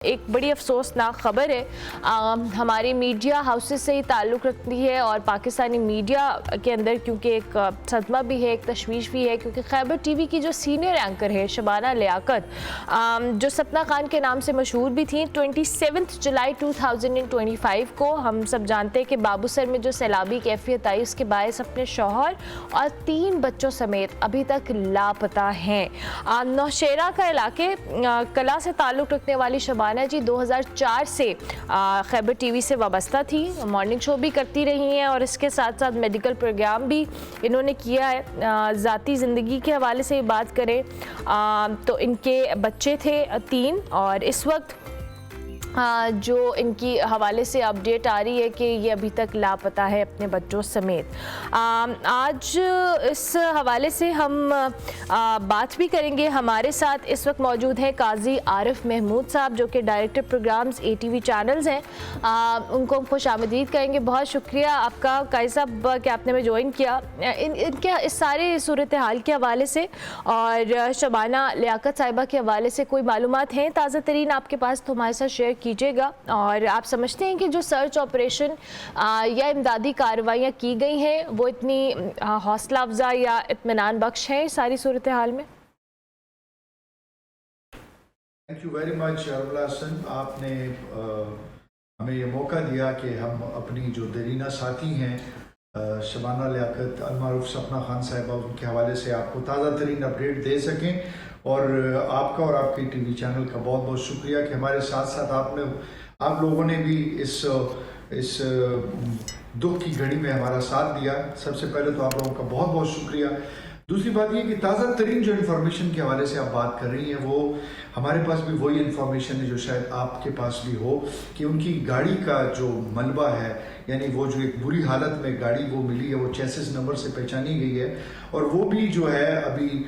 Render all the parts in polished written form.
ایک بڑی افسوسناک خبر ہے، ہماری میڈیا ہاؤسز سے ہی تعلق رکھتی ہے اور پاکستانی میڈیا کے اندر کیونکہ ایک صدمہ بھی ہے، ایک تشویش بھی ہے، کیونکہ خیبر ٹی وی کی جو سینئر اینکر ہے شبانہ لیاقت، جو سپنا خان کے نام سے مشہور بھی تھیں، 27 جولائی 2025 کو ہم سب جانتے ہیں کہ بابو سر میں جو سیلابی کیفیت آئی اس کے باعث اپنے شوہر اور 3 بچوں سمیت ابھی تک لاپتہ ہیں۔ نوشیرہ کا علاقے کلا سے تعلق رکھنے والی شبانہ جی 2004 سے خیبر ٹی وی سے وابستہ تھی، مارننگ شو بھی کرتی رہی ہیں اور اس کے ساتھ ساتھ میڈیکل پروگرام بھی انہوں نے کیا ہے۔ ذاتی زندگی کے حوالے سے بات کریں تو ان کے بچے تھے 3 اور اس وقت جو ان کی حوالے سے اپڈیٹ آ رہی ہے کہ یہ ابھی تک لاپتہ ہے اپنے بچوں سمیت۔ آج اس حوالے سے ہم بات بھی کریں گے۔ ہمارے ساتھ اس وقت موجود ہیں قاضی عارف محمود صاحب جو کہ ڈائریکٹر پروگرامز ATV چینلز ہیں، ان کو ہم خوش آمدید کہیں گے۔ بہت شکریہ آپ کا قاضی صاحب کہ آپ نے ہمیں جوائن کیا ان کے اس سارے صورتحال کے حوالے سے اور شبانہ لیاقت صاحبہ کے حوالے سے کوئی معلومات ہیں تازہ ترین آپ کے پاس تو ہمارے ساتھ شیئر کیجیے گا۔ اور آپ سمجھتے ہیں کہ جو سرچ آپریشن یا امدادی کارروائیاں کی گئی ہیں وہ اتنی حوصلہ افزا یا اطمینان بخش ہیں ساری صورتحال میں؟ تھینک یو ویری مچ ارملہ حسن، آپ نے ہمیں یہ موقع دیا کہ ہم اپنی جو دیرینہ ساتھی ہیں شبانہ لیاقت المعروف سپنا خان صاحبہ ان کے حوالے سے آپ کو تازہ ترین اپڈیٹ دے سکیں، اور آپ کا اور آپ کے ٹی وی چینل کا بہت بہت شکریہ کہ ہمارے ساتھ ساتھ آپ لوگوں نے بھی اس دکھ کی گھڑی میں ہمارا ساتھ دیا۔ سب سے پہلے تو آپ لوگوں کا بہت بہت شکریہ۔ دوسری بات یہ کہ تازہ ترین جو انفارمیشن کے حوالے سے آپ بات کر رہی ہیں وہ ہمارے پاس بھی وہی انفارمیشن ہے جو شاید آپ کے پاس بھی ہو، کہ ان کی گاڑی کا جو ملبہ ہے، یعنی وہ جو ایک بری حالت میں گاڑی وہ ملی ہے، وہ چیسس نمبر سے پہچانی گئی ہے، اور وہ بھی جو ہے ابھی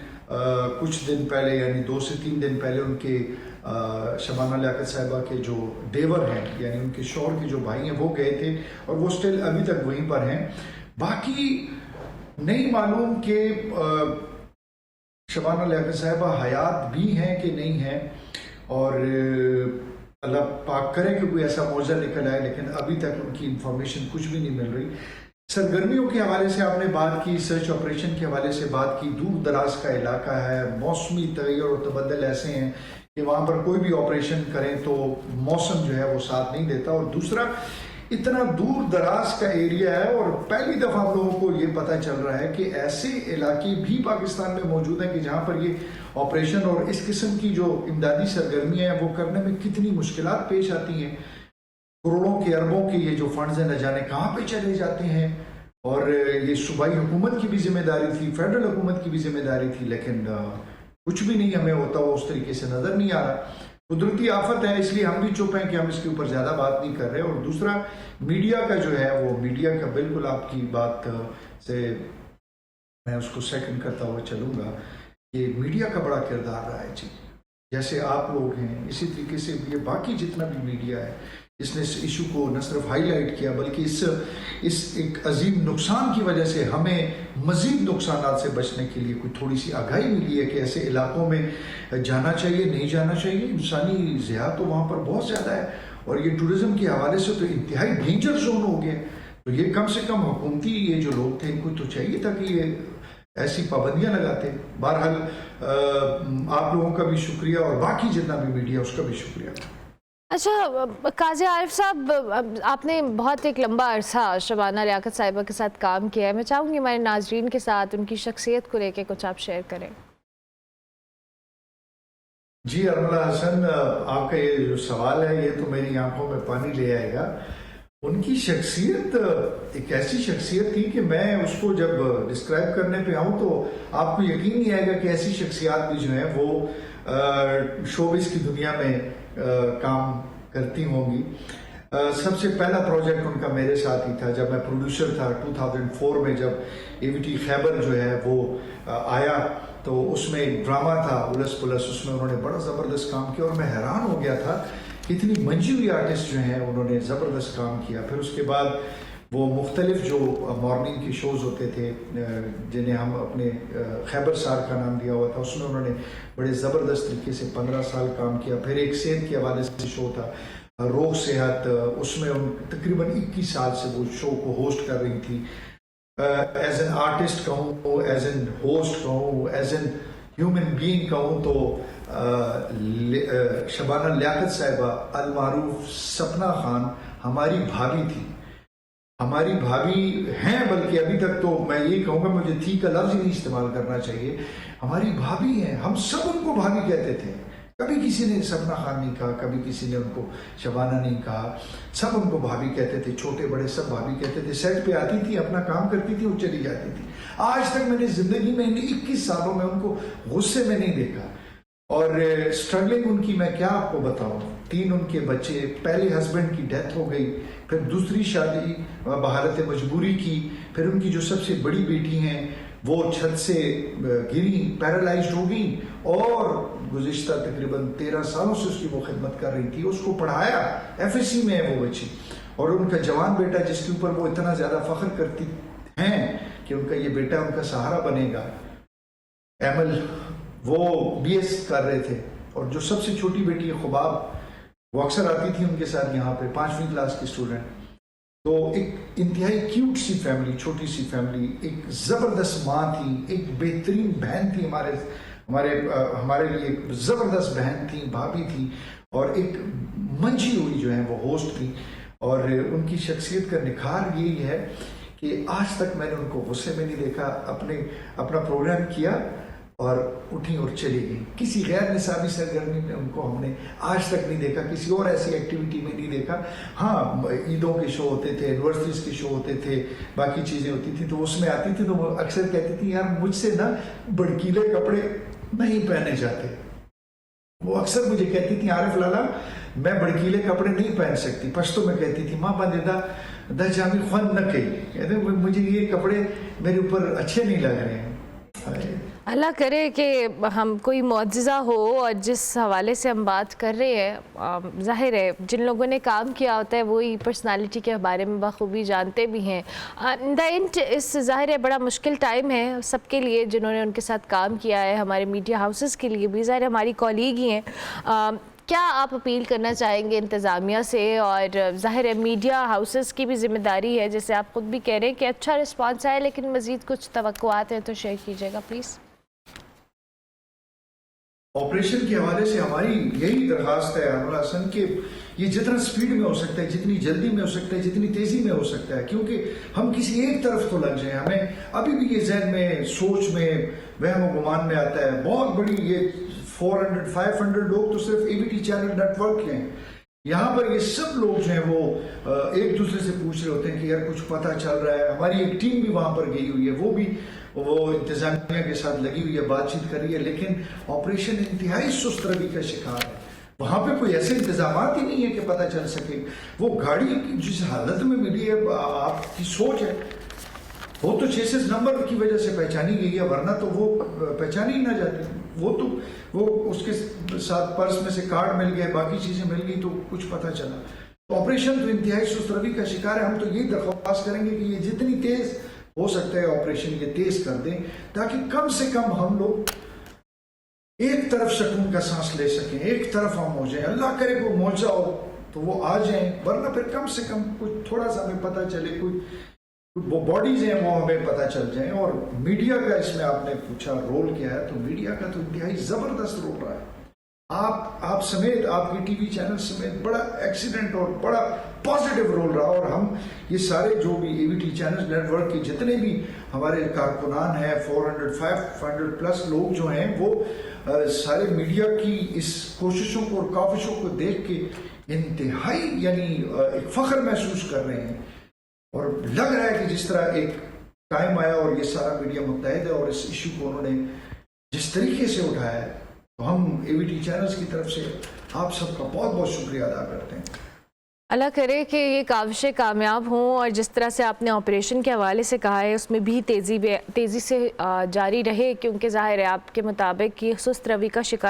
کچھ دن پہلے یعنی 2 سے 3 دن پہلے ان کے شبانہ لیاقت صاحبہ کے جو دیور ہیں یعنی ان کے شوہر کے جو بھائی ہیں وہ گئے تھے اور وہ سٹل ابھی تک وہیں پر ہیں۔ باقی نہیں معلوم کہ شبانہ لیاقت صاحبہ حیات بھی ہیں کہ نہیں ہیں، اور اللہ پاک کرے کہ کوئی ایسا معجزہ نکل آئے، لیکن ابھی تک ان کی انفارمیشن کچھ بھی نہیں مل رہی۔ سرگرمیوں کے حوالے سے آپ نے بات کی، سرچ آپریشن کے حوالے سے بات کی، دور دراز کا علاقہ ہے، موسمی تغیر و تبدل ایسے ہیں کہ وہاں پر کوئی بھی آپریشن کریں تو موسم جو ہے وہ ساتھ نہیں دیتا، اور دوسرا اتنا دور دراز کا ایریا ہے، اور پہلی دفعہ ہم لوگوں کو یہ پتہ چل رہا ہے کہ ایسے علاقے بھی پاکستان میں موجود ہیں کہ جہاں پر یہ آپریشن اور اس قسم کی جو امدادی سرگرمیاں ہیں وہ کرنے میں کتنی مشکلات پیش آتی ہیں۔ کروڑوں کے اربوں کے یہ جو فنڈز ہیں نہ جانے کہاں پہ چلے جاتے ہیں، اور یہ صوبائی حکومت کی بھی ذمہ داری تھی، فیڈرل حکومت کی بھی ذمہ داری تھی، لیکن کچھ بھی نہیں ہمیں ہوتا وہ اس طریقے سے نظر نہیں آ رہا۔ قدرتی آفت ہے، اس لیے ہم بھی چپ ہیں کہ ہم اس کے اوپر زیادہ بات نہیں کر رہے۔ اور دوسرا میڈیا کا جو ہے وہ میڈیا کا بالکل آپ کی بات سے میں اس کو سیکنڈ کرتا ہوا چلوں گا کہ میڈیا کا بڑا کردار رہا ہے جی، جیسے آپ لوگ ہیں اسی طریقے سے یہ باقی جتنا بھی میڈیا ہے اس نے اس ایشو کو نہ صرف ہائی لائٹ کیا بلکہ اس ایک عظیم نقصان کی وجہ سے ہمیں مزید نقصانات سے بچنے کے لیے کوئی تھوڑی سی آگاہی ملی ہے کہ ایسے علاقوں میں جانا چاہیے نہیں جانا چاہیے۔ انسانی ضیاع تو وہاں پر بہت زیادہ ہے، اور یہ ٹورزم کے حوالے سے تو انتہائی ڈینجر زون ہو گیا، تو یہ کم سے کم حکومتی یہ جو لوگ تھے ان کو تو چاہیے تھا کہ یہ ایسی پابندیاں لگاتے۔ بہرحال آپ لوگوں کا بھی شکریہ اور باقی جتنا بھی میڈیا اس کا بھی شکریہ۔ اچھا قاضی عارف صاحب، آپ نے بہت ایک لمبا عرصہ شبانہ لیاقت صاحبہ کے ساتھ کام کیا ہے، میں چاہوں گی ہمارے ناظرین کے ساتھ ان کی شخصیت کو لے کے کچھ آپ شیئر کریں۔ جی ارملہ حسن، آپ کا یہ جو سوال ہے یہ تو میری آنکھوں میں پانی لے آئے گا۔ ان کی شخصیت ایک ایسی شخصیت تھی کہ میں اس کو جب ڈسکرائب کرنے پہ آؤں تو آپ کو یقین نہیں آئے گا کہ ایسی شخصیات بھی جو ہیں وہ شوبز کی دنیا میں کام کرتی ہوں گی۔ سب سے پہلا پروجیکٹ ان کا میرے ساتھ ہی تھا جب میں پروڈیوسر تھا 2004 میں، جب AVT خیبر جو ہے وہ آیا تو اس میں ایک ڈرامہ تھا الس پلس، اس میں انہوں نے بڑا زبردست کام کیا اور میں حیران ہو گیا تھا کہ اتنی منجھی ہوئی آرٹسٹ جو ہیں انہوں نے زبردست کام کیا۔ پھر اس کے بعد وہ مختلف جو مارننگ کے شوز ہوتے تھے جنہیں ہم اپنے خیبر سار کا نام دیا ہوا تھا، اس میں انہوں نے بڑے زبردست طریقے سے 15 سال کام کیا. پھر ایک صحت کے حوالے سے شو تھا روغ صحت، اس میں ان تقریباً 21 سال سے وہ شو کو ہوسٹ کر رہی تھی. ایز این آرٹسٹ کہوں، ایز این ہوسٹ کہوں، ایز این ہیومن بینگ کہوں تو شبانہ لیاقت صاحبہ المعروف سپنا خان ہماری بھابھی تھی، ہماری بھابھی ہیں. بلکہ ابھی تک تو میں یہ کہوں گا، مجھے تھی کا لفظ ہی نہیں استعمال کرنا چاہیے، ہماری بھابھی ہیں. ہم سب ان کو بھابھی کہتے تھے. کبھی کسی نے سپنا خان نہیں کہا، کبھی کسی نے ان کو شبانہ نہیں کہا، سب ان کو بھابھی کہتے تھے. چھوٹے بڑے سب بھابھی کہتے تھے. سیٹ پہ آتی تھی، اپنا کام کرتی تھی اور چلی جاتی تھی. آج تک میں نے زندگی میں 21 سالوں میں ان کو غصے میں نہیں دیکھا. اور اسٹرگلنگ ان کی میں کیا آپ کو بتاؤں. 3 ان کے بچے، پہلے ہسبینڈ کی ڈیتھ ہو گئی، پھر دوسری شادی بحالت مجبوری کی، پھر ان کی جو سب سے بڑی بیٹی ہیں وہ چھت سے گری، پیرالائزڈ ہو گئی، اور گزشتہ تقریباً 13 سالوں سے اس کی وہ خدمت کر رہی تھی. اس کو پڑھایا، FSC میں ہے وہ بچی. اور ان کا جوان بیٹا جس کے اوپر وہ اتنا زیادہ فخر کرتی ہیں کہ ان کا یہ بیٹا ان کا سہارا بنے گا، ایمل، وہ BS کر رہے تھے. اور جو سب سے چھوٹی بیٹی ہے خباب، وہ اکثر آتی تھی ان کے ساتھ یہاں پہ، 5ویں کلاس کی اسٹوڈنٹ. تو ایک انتہائی کیوٹ سی فیملی، چھوٹی سی فیملی. ایک زبردست ماں تھی، ایک بہترین بہن تھی، ہمارے لیے ایک زبردست بہن تھی، بھابھی تھی. اور ایک منجھی ہوئی جو ہے وہ ہوسٹ تھی. اور ان کی شخصیت کا نکھار یہی ہے کہ آج تک میں نے ان کو غصے میں نہیں دیکھا. اپنا پروگرام کیا اور اٹھی اور چلی گئی. کسی غیر نصابی سرگرمی میں ان کو ہم نے آج تک نہیں دیکھا، کسی اور ایسی ایکٹیویٹی میں نہیں دیکھا. ہاں، عیدوں کے شو ہوتے تھے، یونیورسٹیز کے شو ہوتے تھے، باقی چیزیں ہوتی تھیں تو اس میں آتی تھی. تو وہ اکثر کہتی تھی یار مجھ سے نا بڑکیلے کپڑے نہیں پہنے جاتے. وہ اکثر مجھے کہتی تھی عارف لالا میں بڑکیلے کپڑے نہیں پہن سکتی. پشتو میں کہتی تھی ماں بندہ دا جامی خوان نہ کہی، مجھے یہ کپڑے میرے اوپر اچھے نہیں لگ رہے ہیں. اللہ کرے کہ ہم کوئی معجزہ ہو. اور جس حوالے سے ہم بات کر رہے ہیں، ظاہر ہے جن لوگوں نے کام کیا ہوتا ہے وہی پرسنالٹی کے بارے میں بخوبی جانتے بھی ہیں. دا اینڈ اس ظاہر ہے بڑا مشکل ٹائم ہے سب کے لیے جنہوں نے ان کے ساتھ کام کیا ہے، ہمارے میڈیا ہاؤسز کے لیے بھی. ظاہر ہماری کالیگ ہی ہیں. کیا آپ اپیل کرنا چاہیں گے انتظامیہ سے؟ اور ظاہر ہے میڈیا ہاؤسز کی بھی ذمہ داری ہے، جیسے آپ خود بھی کہہ رہے ہیں کہ اچھا رسپانس آئے لیکن مزید کچھ توقعات ہیں تو شیئر کیجیے گا پلیز. آپریشن کے حوالے سے ہماری یہی درخواست ہے عامر حسن کہ یہ جتنا سپیڈ میں ہو سکتا ہے، جتنی جلدی میں ہو سکتا ہے، جتنی تیزی میں ہو سکتا ہے، کیونکہ ہم کسی ایک طرف تو لگ جائیں. ہمیں ابھی بھی یہ ذہن میں، سوچ میں، وہم و گمان میں آتا ہے بہت بڑی یہ 400-500 لوگ تو صرف ABT چینل نیٹ ورک ہیں. یہاں پر یہ سب لوگ جو ہیں وہ ایک دوسرے سے پوچھ رہے ہوتے ہیں کہ یار کچھ پتہ چل رہا ہے. ہماری ایک ٹیم بھی وہاں پر گئی ہوئی ہے، وہ انتظامیہ کے ساتھ لگی ہوئی ہے، بات چیت کر رہی ہے، لیکن آپریشن انتہائی سست روی کا شکار ہے. وہاں پہ کوئی ایسے انتظامات ہی نہیں ہے کہ پتہ چل سکے. وہ گاڑی جس حالت میں ملی ہے، آپ کی سوچ ہے، وہ تو چیسز نمبر کی وجہ سے پہچانی گئی ہے، ورنہ تو وہ پہچانی ہی نہ جاتی. وہ اس کے ساتھ پرس میں سے کارڈ مل گئے، باقی چیزیں مل گئی تو کچھ پتہ چلا. تو آپریشن تو انتہائی سست روی کا شکار ہے. ہم تو یہی درخواست کریں گے کہ یہ جتنی تیز ہو سکتا ہے آپریشن یہ تیز کر دیں، تاکہ کم سے کم ہم لوگ ایک طرف سکون کا سانس لے سکیں، ایک طرف ہم ہو جائیں. اللہ کرے کوئی معجزہ ہو تو وہ آ جائیں، ورنہ پھر کم سے کم کچھ تھوڑا سا ہمیں پتہ چلے، کوئی وہ باڈیز ہیں وہ ہمیں پتہ چل جائیں. اور میڈیا کا اس میں آپ نے پوچھا رول کیا ہے، تو میڈیا کا تو انتہائی زبردست رول رہا ہے. آپ سمیت، آپ کی ٹی وی چینل سمیت بڑا ایکسیڈنٹ اور بڑا پازیٹیو رول رہا. اور ہم یہ سارے جو بھی ABT چینل نیٹ ورک کے جتنے بھی ہمارے کارکنان ہیں، 400-500 پلس لوگ جو ہیں، وہ سارے میڈیا کی اس کوششوں کو اور کاوشوں کو دیکھ کے انتہائی یعنی ایک فخر محسوس کر رہے ہیں. اور لگ رہا ہے کہ جس طرح ایک ٹائم آیا اور یہ سارا میڈیا متحد ہے اور اس ایشو کو انہوں نے جس طریقے سے اٹھایا ہے، تو ہم ABT چینلز کی طرف سے آپ سب کا بہت بہت شکریہ ادا کرتے ہیں. اللہ کرے کہ یہ کاوشیں کامیاب ہوں، اور جس طرح سے آپ نے آپریشن کے حوالے سے کہا ہے اس میں بھی تیزی سے جاری رہے، کیونکہ ظاہر ہے آپ کے مطابق یہ سست روی کا شکار